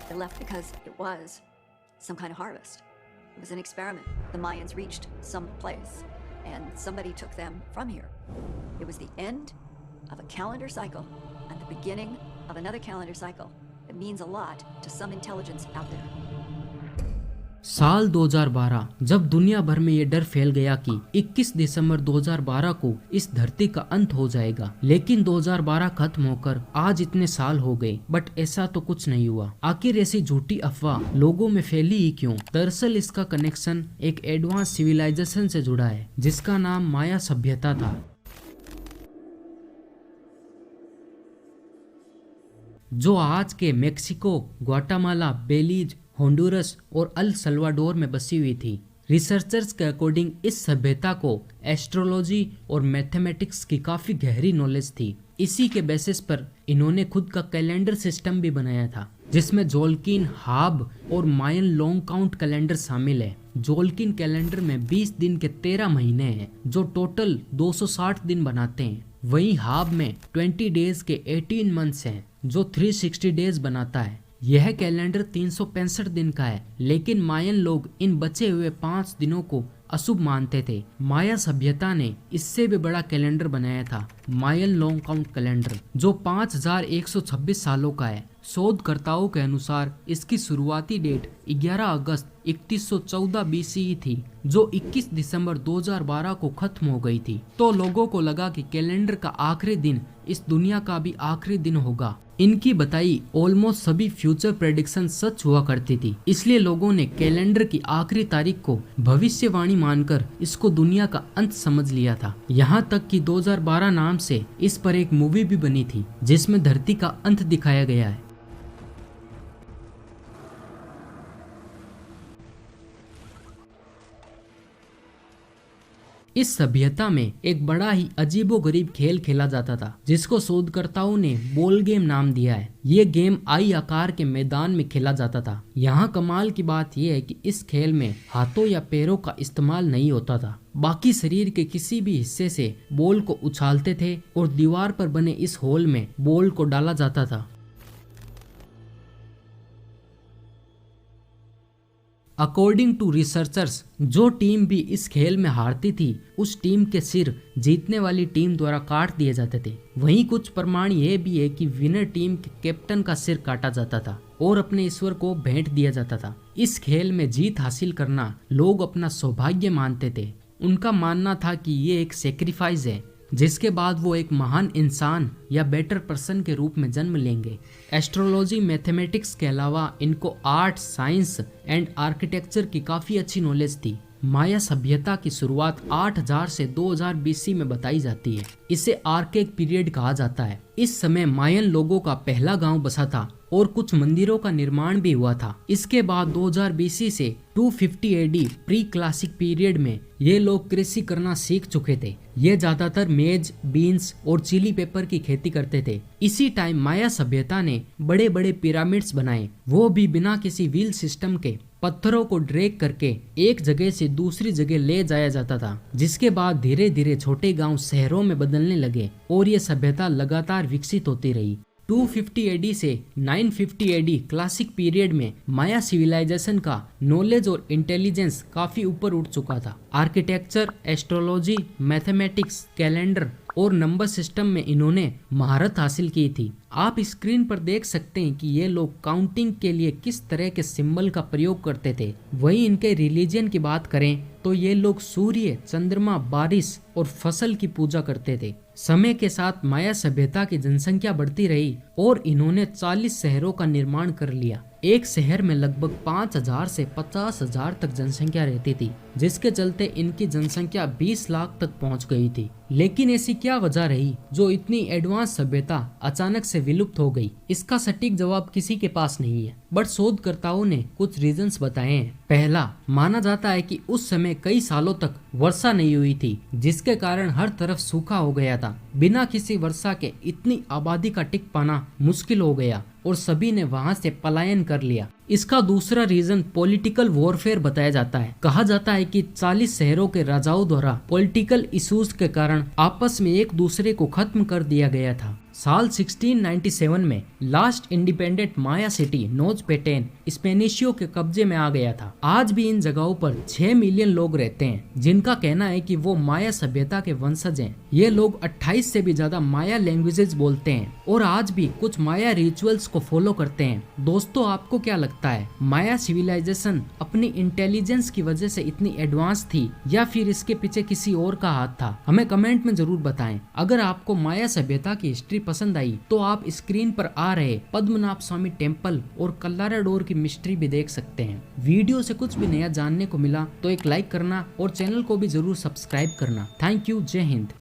They left because it was some kind of harvest. It was an experiment. The Mayans reached some place, and somebody took them from here. It was the end of a calendar cycle and the beginning of another calendar cycle. It means a lot to some intelligence out there. साल 2012 जब दुनिया भर में ये डर फैल गया कि 21 दिसंबर 2012 को इस धरती का अंत हो जाएगा, लेकिन 2012 खत्म होकर आज इतने साल हो गए, बट ऐसा तो कुछ नहीं हुआ। आखिर ऐसी झूठी अफवाह लोगों में फैली ही क्यों? दरअसल इसका कनेक्शन एक एडवांस सिविलाइजेशन से जुड़ा है जिसका नाम माया सभ्यता था, जो आज के मेक्सिको, ग्वाटेमाला, बेलीज, होंडुरस और अल सल्वाडोर में बसी हुई थी। रिसर्चर्स के अकॉर्डिंग इस सभ्यता को एस्ट्रोलॉजी और मैथमेटिक्स की काफी गहरी नॉलेज थी। इसी के बेसिस पर इन्होंने खुद का कैलेंडर सिस्टम भी बनाया था जिसमें जोल्किन, हाब और मायन लॉन्ग काउंट कैलेंडर शामिल है। जोल्किन कैलेंडर में 20 दिन के 13 महीने हैं जो टोटल 260 दिन बनाते हैं। वहीं हाब में 20 डेज के 18 मंथ्स हैं जो 360 डेज बनाता है। यह कैलेंडर 365 दिन का है, लेकिन मायन लोग इन बचे हुए 5 दिनों को अशुभ मानते थे। माया सभ्यता ने इससे भी बड़ा कैलेंडर बनाया था, मायन लॉन्ग काउंट कैलेंडर, जो 5126 सालों का है। शोधकर्ताओं के अनुसार इसकी शुरुआती डेट 11 अगस्त 3114 BCE थी, जो 21 दिसंबर 2012 को खत्म हो गई थी। तो लोगों को लगा कि कैलेंडर का आखिरी दिन इस दुनिया का भी आखिरी दिन होगा। इनकी बताई ऑलमोस्ट सभी फ्यूचर प्रेडिक्शन सच हुआ करती थी, इसलिए लोगों ने कैलेंडर की आखिरी तारीख को भविष्यवाणी मानकर इसको दुनिया का अंत समझ लिया था। यहाँ तक कि 2012 नाम से इस पर एक मूवी भी बनी थी जिसमें धरती का अंत दिखाया गया है। इस सभ्यता में एक बड़ा ही अजीबोगरीब खेल खेला जाता था जिसको शोधकर्ताओं ने बॉल गेम नाम दिया है। ये गेम आई आकार के मैदान में खेला जाता था। यहाँ कमाल की बात यह है कि इस खेल में हाथों या पैरों का इस्तेमाल नहीं होता था, बाकी शरीर के किसी भी हिस्से से बॉल को उछालते थे और दीवार पर बने इस होल में बॉल को डाला जाता था। अकॉर्डिंग टू रिसर्चर्स, जो टीम भी इस खेल में हारती थी उस टीम के सिर जीतने वाली टीम द्वारा काट दिए जाते थे। वहीं कुछ प्रमाण ये भी है कि विनर टीम के कैप्टन का सिर काटा जाता था और अपने ईश्वर को भेंट दिया जाता था। इस खेल में जीत हासिल करना लोग अपना सौभाग्य मानते थे। उनका मानना था कि ये एक सेक्रीफाइस है जिसके बाद वो एक महान इंसान या बेटर पर्सन के रूप में जन्म लेंगे। एस्ट्रोलॉजी, मैथमेटिक्स के अलावा इनको आर्ट, साइंस एंड आर्किटेक्चर की काफी अच्छी नॉलेज थी। माया सभ्यता की शुरुआत 8000 से 2000 BC में बताई जाती है। इसे आर्केक पीरियड कहा जाता है। इस समय मायन लोगों का पहला गांव बसा था और कुछ मंदिरों का निर्माण भी हुआ था। इसके बाद 2000 BC से 250 AD प्री क्लासिक पीरियड में ये लोग कृषि करना सीख चुके थे। ये ज्यादातर मेज, बीन्स और चिली पेपर की खेती करते थे। इसी टाइम माया सभ्यता ने बड़े बड़े पिरामिड्स बनाए, वो भी बिना किसी व्हील सिस्टम के। पत्थरों को ड्रैग करके एक जगह से दूसरी जगह ले जाया जाता था, जिसके बाद धीरे धीरे छोटे गांव शहरों में बदलने लगे और ये सभ्यता लगातार विकसित होती रही। 250 AD से 950 AD क्लासिक पीरियड में माया सिविलाइजेशन का नॉलेज और इंटेलिजेंस काफी ऊपर उठ चुका था। आर्किटेक्चर, एस्ट्रोलॉजी, मैथमेटिक्स, कैलेंडर और नंबर सिस्टम में इन्होंने महारत हासिल की थी। आप स्क्रीन पर देख सकते हैं कि ये लोग काउंटिंग के लिए किस तरह के सिंबल का प्रयोग करते थे। वहीं इनके रिलीजन की बात करें तो ये लोग सूर्य, चंद्रमा, बारिश और फसल की पूजा करते थे। समय के साथ माया सभ्यता की जनसंख्या बढ़ती रही और इन्होंने 40 शहरों का निर्माण कर लिया। एक शहर में लगभग 5000 से 50,000 तक जनसंख्या रहती थी, जिसके चलते इनकी जनसंख्या 20 लाख तक पहुंच गई थी। लेकिन ऐसी क्या वजह रही जो इतनी एडवांस सभ्यता अचानक से विलुप्त हो गई? इसका सटीक जवाब किसी के पास नहीं है, बट शोधकर्ताओं ने कुछ रीजंस बताए हैं। पहला, माना जाता है कि उस समय कई सालों तक वर्षा नहीं हुई थी, जिसके कारण हर तरफ सूखा हो गया था। बिना किसी वर्षा के इतनी आबादी का टिक पाना मुश्किल हो गया और सभी ने वहां से पलायन कर लिया। इसका दूसरा रीजन पॉलिटिकल वॉरफेयर बताया जाता है। कहा जाता है कि 40 शहरों के राजाओं द्वारा पॉलिटिकल इश्यूज के कारण आपस में एक दूसरे को खत्म कर दिया गया था। साल 1697 में लास्ट इंडिपेंडेंट माया सिटी नोचपेटेन स्पेनिशियों के कब्जे में आ गया था। आज भी इन जगहों पर 6 मिलियन लोग रहते हैं, जिनका कहना है कि वो माया सभ्यता के वंशज हैं। ये लोग 28 से भी ज्यादा माया लैंग्वेजेस बोलते हैं और आज भी कुछ माया रिचुअल्स को फॉलो करते हैं। दोस्तों, आपको क्या लगता है, माया सिविलाइजेशन अपनी इंटेलिजेंस की वजह से इतनी एडवांस थी या फिर इसके पीछे किसी और का हाथ था? हमें कमेंट में जरूर बताएं। अगर आपको माया सभ्यता की हिस्ट्री पसंद आई तो आप स्क्रीन पर आ रहे पद्मनाभ स्वामी टेम्पल और कल्लाराडोर की मिस्ट्री भी देख सकते हैं। वीडियो से कुछ भी नया जानने को मिला तो एक लाइक करना और चैनल को भी जरूर सब्सक्राइब करना। Thank you. जय हिंद।